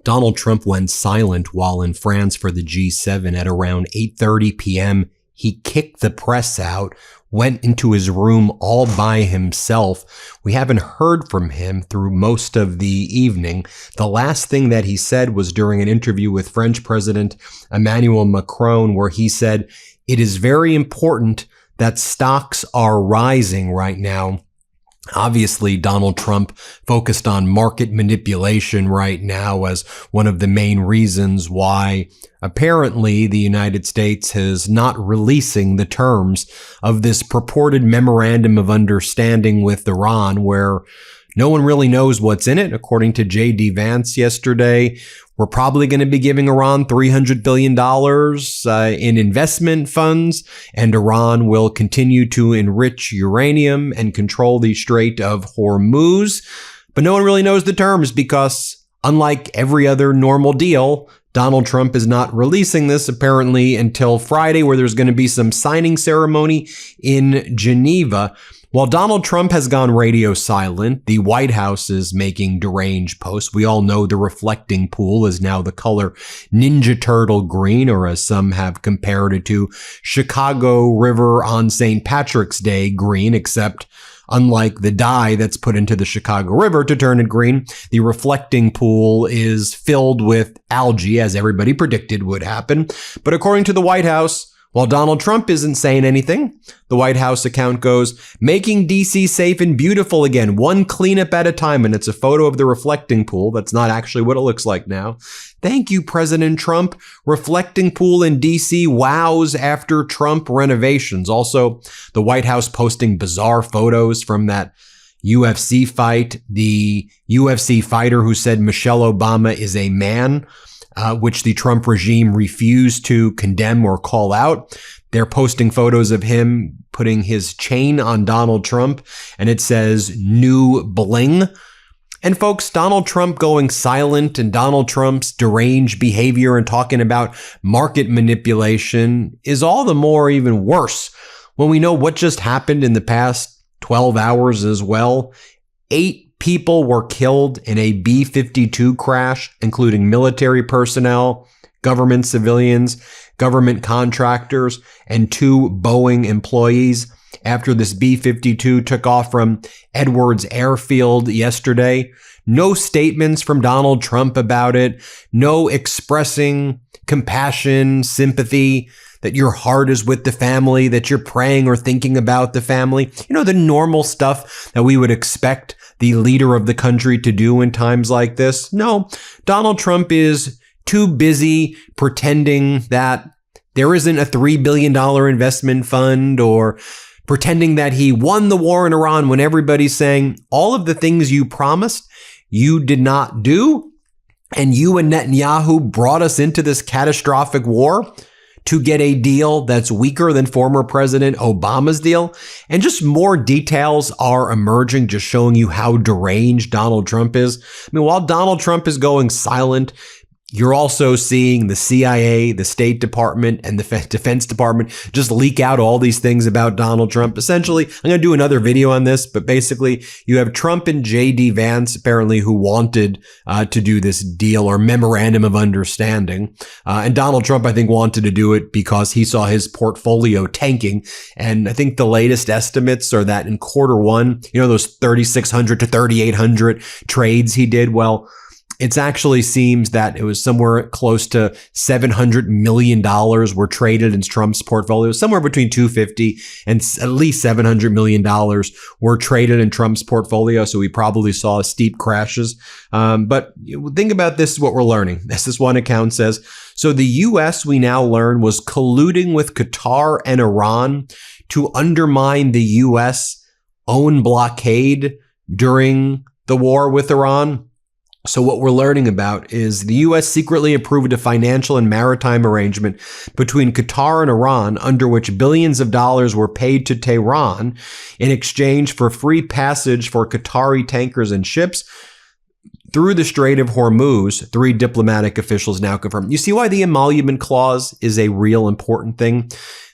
Donald Trump went silent while in France for the G7 at around 8:30 p.m. He kicked the press out, went into his room all by himself. We haven't heard from him through most of the evening. The last thing that he said was during an interview with French President Emmanuel Macron, where he said, "It is very important that stocks are rising right now." Obviously, Donald Trump focused on market manipulation right now as one of the main reasons why apparently the United States is not releasing the terms of this purported memorandum of understanding with Iran, where no one really knows what's in it. According to J.D. Vance yesterday, we're probably going to be giving Iran $300 billion in investment funds, and Iran will continue to enrich uranium and control the Strait of Hormuz. But no one really knows the terms because, unlike every other normal deal, Donald Trump is not releasing this apparently until Friday, where there's going to be some signing ceremony in Geneva. While Donald Trump has gone radio silent, the White House is making deranged posts. We all know the reflecting pool is now the color Ninja Turtle green, or as some have compared it to, Chicago River on St. Patrick's Day green, except unlike the dye that's put into the Chicago River to turn it green, the reflecting pool is filled with algae, as everybody predicted would happen. But according to the White House, while Donald Trump isn't saying anything, the White House account goes, "Making D.C. safe and beautiful again, one cleanup at a time." And it's a photo of the reflecting pool. That's not actually what it looks like now. Thank you, President Trump. Reflecting pool in D.C. wows after Trump renovations. Also, the White House posting bizarre photos from that UFC fight. The UFC fighter who said Michelle Obama is a man, which the Trump regime refused to condemn or call out. They're posting photos of him putting his chain on Donald Trump, and it says "new bling." And folks, Donald Trump going silent and Donald Trump's deranged behavior and talking about market manipulation is all the more even worse when we know what just happened in the past 12 hours as well. 8 people were killed in a B-52 crash, including military personnel, government civilians, government contractors, and 2 Boeing employees after this B-52 took off from Edwards Airfield yesterday. No statements from Donald Trump about it, no expressing compassion, sympathy, that your heart is with the family, that you're praying or thinking about the family. You know, the normal stuff that we would expect the leader of the country to do in times like this. No, Donald Trump is too busy pretending that there isn't a $3 billion investment fund, or pretending that he won the war in Iran, when everybody's saying all of the things you promised, you did not do. And you and Netanyahu brought us into this catastrophic war to get a deal that's weaker than former President Obama's deal. And just more details are emerging, just showing you how deranged Donald Trump is. I mean, while Donald Trump is going silent, you're also seeing the CIA, the State Department, and the Defense Department just leak out all these things about Donald Trump. Essentially, I'm going to do another video on this, but basically you have Trump and J.D. Vance, apparently, who wanted to do this deal or memorandum of understanding. And Donald Trump, I think, wanted to do it because he saw his portfolio tanking. And I think the latest estimates are that in Q1, you know, those 3,600 to 3,800 trades he did, well, it actually seems that it was somewhere close to $700 million were traded in Trump's portfolio. Somewhere between $250 and at least $700 million were traded in Trump's portfolio. So we probably saw steep crashes. But think about this, is what we're learning. As this one account says, so the U.S., we now learn, was colluding with Qatar and Iran to undermine the U.S. own blockade during the war with Iran. So what we're learning about is the U.S. secretly approved a financial and maritime arrangement between Qatar and Iran under which billions of dollars were paid to Tehran in exchange for free passage for Qatari tankers and ships through the Strait of Hormuz, 3 diplomatic officials now confirmed. You see why the emolument clause is a real important thing?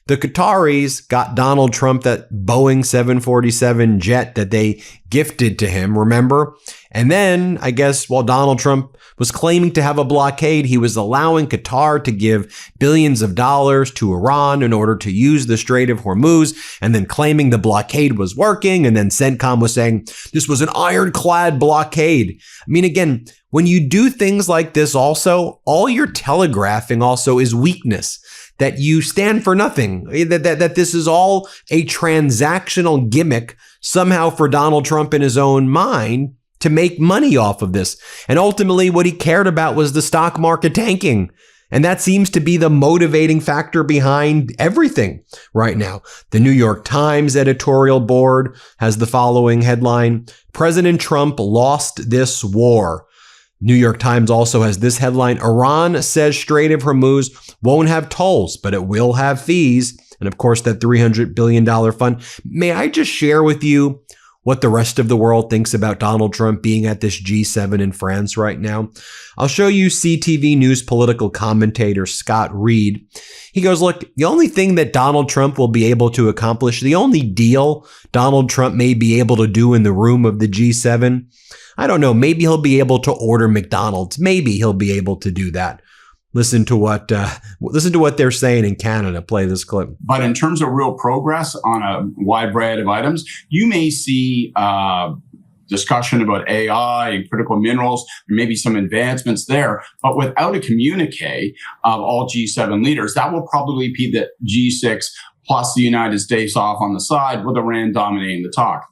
The Qataris got Donald Trump that Boeing 747 jet that they gifted to him, remember? And then, I guess, while Donald Trump was claiming to have a blockade, he was allowing Qatar to give billions of dollars to Iran in order to use the Strait of Hormuz, and then claiming the blockade was working. And then CENTCOM was saying this was an ironclad blockade. I mean, again, when you do things like this also, all you're telegraphing also is weakness, that you stand for nothing, that this is all a transactional gimmick somehow for Donald Trump in his own mind to make money off of this. And ultimately what he cared about was the stock market tanking. And that seems to be the motivating factor behind everything right now. The New York Times editorial board has the following headline: President Trump lost this war. New York Times also has this headline: Iran says Strait of Hormuz won't have tolls, but it will have fees. And of course, that $300 billion fund. May I just share with you what the rest of the world thinks about Donald Trump being at this G7 in France right now? I'll show you CTV News political commentator Scott Reed. He goes, look, the only thing that Donald Trump will be able to accomplish, the only deal Donald Trump may be able to do in the room of the G7, I don't know, maybe he'll be able to order McDonald's. Maybe he'll be able to do that. Listen to what they're saying in Canada. Play this clip. But in terms of real progress on a wide variety of items, you may see discussion about AI and critical minerals, maybe some advancements there. But without a communique of all G7 leaders, that will probably be the G6 plus the United States off on the side, with Iran dominating the talk.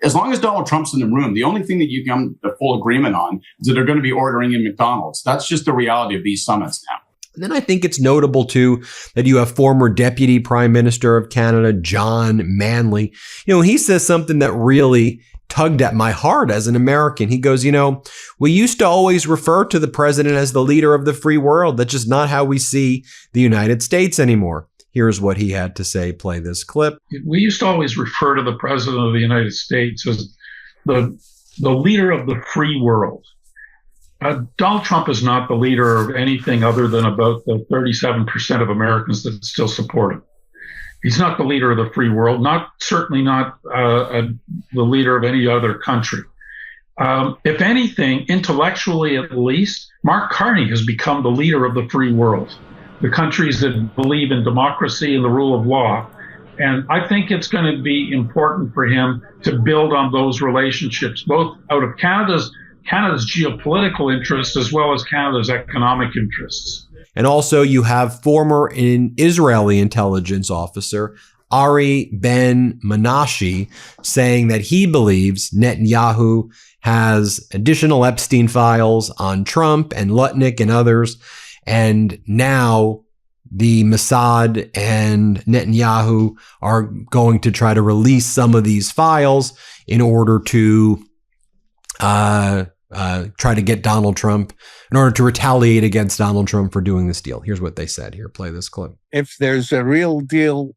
As long as Donald Trump's in the room, the only thing that you come to full agreement on is that they're going to be ordering in McDonald's. That's just the reality of these summits now. And then I think it's notable, too, that you have former Deputy Prime Minister of Canada, John Manley. He says something that really tugged at my heart as an American. He goes, we used to always refer to the president as the leader of the free world. That's just not how we see the United States anymore. Here's what he had to say. Play this clip. We used to always refer to the president of the United States as the leader of the free world. Donald Trump is not the leader of anything other than about the 37% of Americans that still support him. He's not the leader of the free world, certainly not the leader of any other country. If anything, intellectually at least, Mark Carney has become the leader of the free world, the countries that believe in democracy and the rule of law. And I think it's going to be important for him to build on those relationships, both out of Canada's geopolitical interests as well as Canada's economic interests. And also you have former Israeli intelligence officer Ari Ben Meiselas saying that he believes Netanyahu has additional Epstein files on Trump and Lutnick and others. And now the Mossad and Netanyahu are going to try to release some of these files in order to try to get Donald Trump, in order to retaliate against Donald Trump for doing this deal. Here's what they said. Here, play this clip. If there's a real deal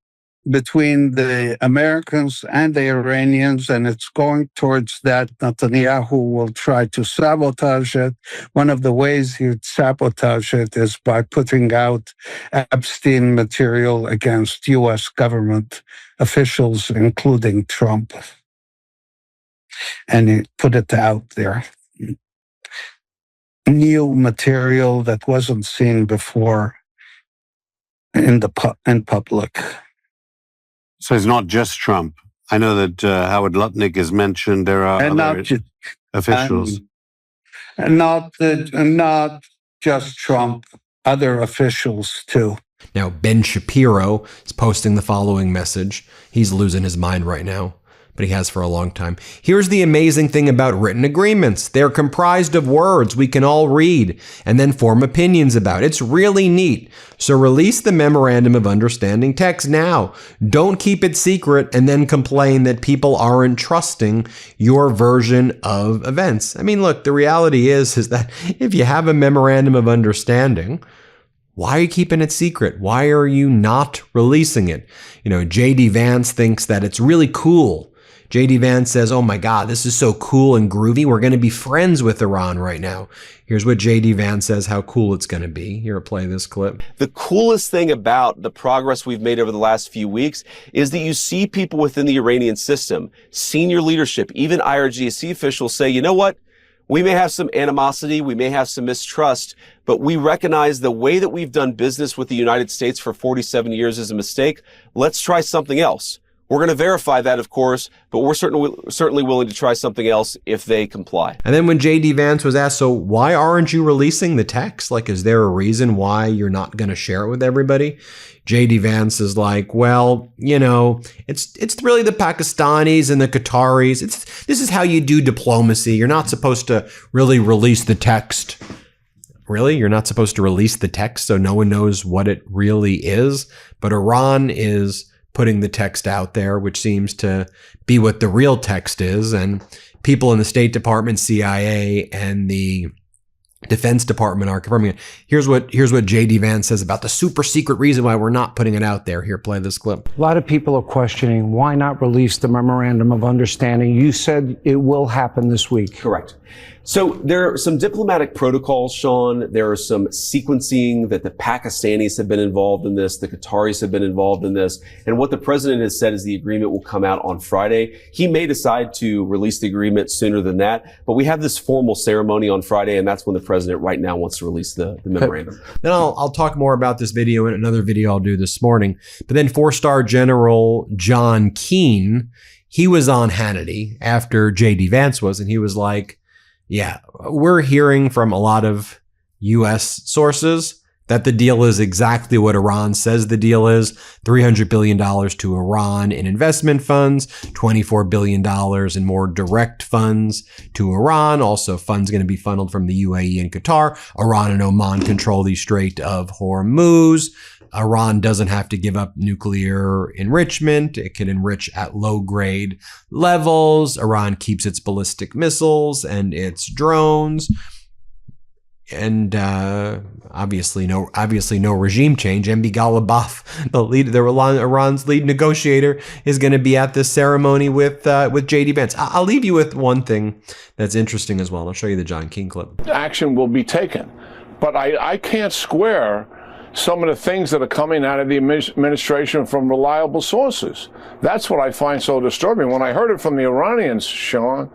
between the Americans and the Iranians, and it's going towards that, Netanyahu will try to sabotage it. One of the ways he'd sabotage it is by putting out Epstein material against U.S. government officials, including Trump. And he put it out there. New material that wasn't seen before in public. So it's not just Trump. I know that Howard Lutnick is mentioned. There are other officials. Not just Trump, other officials too. Now, Ben Shapiro is posting the following message. He's losing his mind right now, but he has for a long time. Here's the amazing thing about written agreements. They're comprised of words we can all read and then form opinions about. It's really neat. So release the memorandum of understanding text now. Don't keep it secret and then complain that people aren't trusting your version of events. I mean, look, the reality is that if you have a memorandum of understanding, why are you keeping it secret? Why are you not releasing it? JD Vance thinks that it's really cool JD Vance says, oh my God, this is so cool and groovy. We're going to be friends with Iran right now. Here's what JD Vance says, how cool it's going to be. Here, play this clip. The coolest thing about the progress we've made over the last few weeks is that you see people within the Iranian system, senior leadership, even IRGC officials say, you know what? We may have some animosity, we may have some mistrust, but we recognize the way that we've done business with the United States for 47 years is a mistake. Let's try something else. We're going to verify that, of course, but we're certainly willing to try something else if they comply. And then when JD Vance was asked, so why aren't you releasing the text? Like, is there a reason why you're not going to share it with everybody? JD Vance is like, well, you know, it's really the Pakistanis and the Qataris. This is how you do diplomacy. You're not supposed to really release the text. Really? You're not supposed to release the text so no one knows what it really is? But Iran is putting the text out there, which seems to be what the real text is. And people in the State Department, CIA, and the Defense Department are confirming it. Here's what JD Vance says about the super secret reason why we're not putting it out there. Here, play this clip. A lot of people are questioning why not release the memorandum of understanding. You said it will happen this week. Correct. So there are some diplomatic protocols, Sean. There are some sequencing that the Pakistanis have been involved in this. The Qataris have been involved in this. And what the president has said is the agreement will come out on Friday. He may decide to release the agreement sooner than that, but we have this formal ceremony on Friday, and that's when the president right now wants to release the memorandum. Then I'll talk more about this video in another video I'll do this morning. But then 4-star General John Keane, he was on Hannity after JD Vance was, and he was like, yeah, we're hearing from a lot of U.S. sources that the deal is exactly what Iran says the deal is. $300 billion to Iran in investment funds, $24 billion in more direct funds to Iran. Also, funds going to be funneled from the UAE and Qatar. Iran and Oman control the Strait of Hormuz. Iran doesn't have to give up nuclear enrichment. It can enrich at low-grade levels. Iran keeps its ballistic missiles and its drones. And obviously no regime change. MB Ghalibaf, Iran's lead negotiator, is going to be at this ceremony with JD Vance. I'll leave you with one thing that's interesting as well. I'll show you the John King clip. Action will be taken, but I can't square some of the things that are coming out of the administration from reliable sources. That's what I find so disturbing. When I heard it from the Iranians, Sean,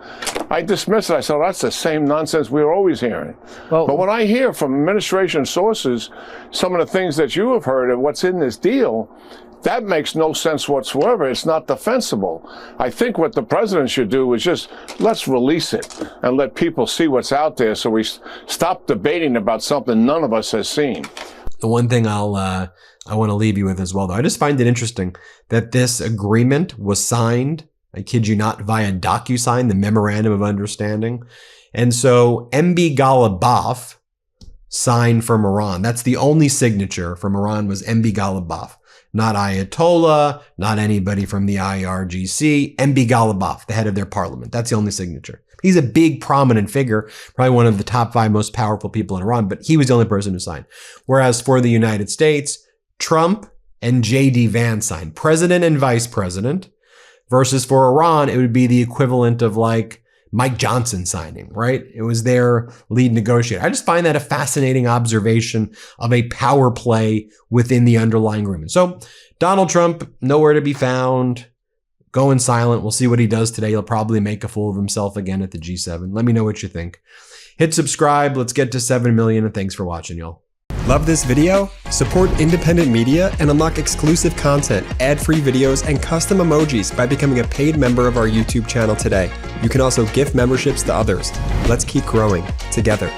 I dismissed it. I said, that's the same nonsense we were always hearing. Well, but when I hear from administration sources some of the things that you have heard of what's in this deal, that makes no sense whatsoever. It's not defensible. I think what the president should do is just let's release it and let people see what's out there so we stop debating about something none of us has seen. The one thing I want to leave you with as well, though, I just find it interesting that this agreement was signed, I kid you not, via DocuSign, the Memorandum of Understanding. And so MB Ghalibaf signed from Iran. That's the only signature from Iran was MB Ghalibaf. Not Ayatollah, not anybody from the IRGC. MB Ghalibaf, the head of their parliament. That's the only signature. He's a big, prominent figure, probably one of the top 5 most powerful people in Iran, but he was the only person who signed. Whereas for the United States, Trump and JD Vance signed, president and vice president, versus for Iran, it would be the equivalent of like Mike Johnson signing, right? It was their lead negotiator. I just find that a fascinating observation of a power play within the underlying agreement. So Donald Trump, nowhere to be found. Going silent. We'll see what he does today. He'll probably make a fool of himself again at the G7. Let me know what you think. Hit subscribe. Let's get to 7 million. And thanks for watching, y'all. Love this video? Support independent media and unlock exclusive content, ad-free videos, and custom emojis by becoming a paid member of our YouTube channel today. You can also gift memberships to others. Let's keep growing together.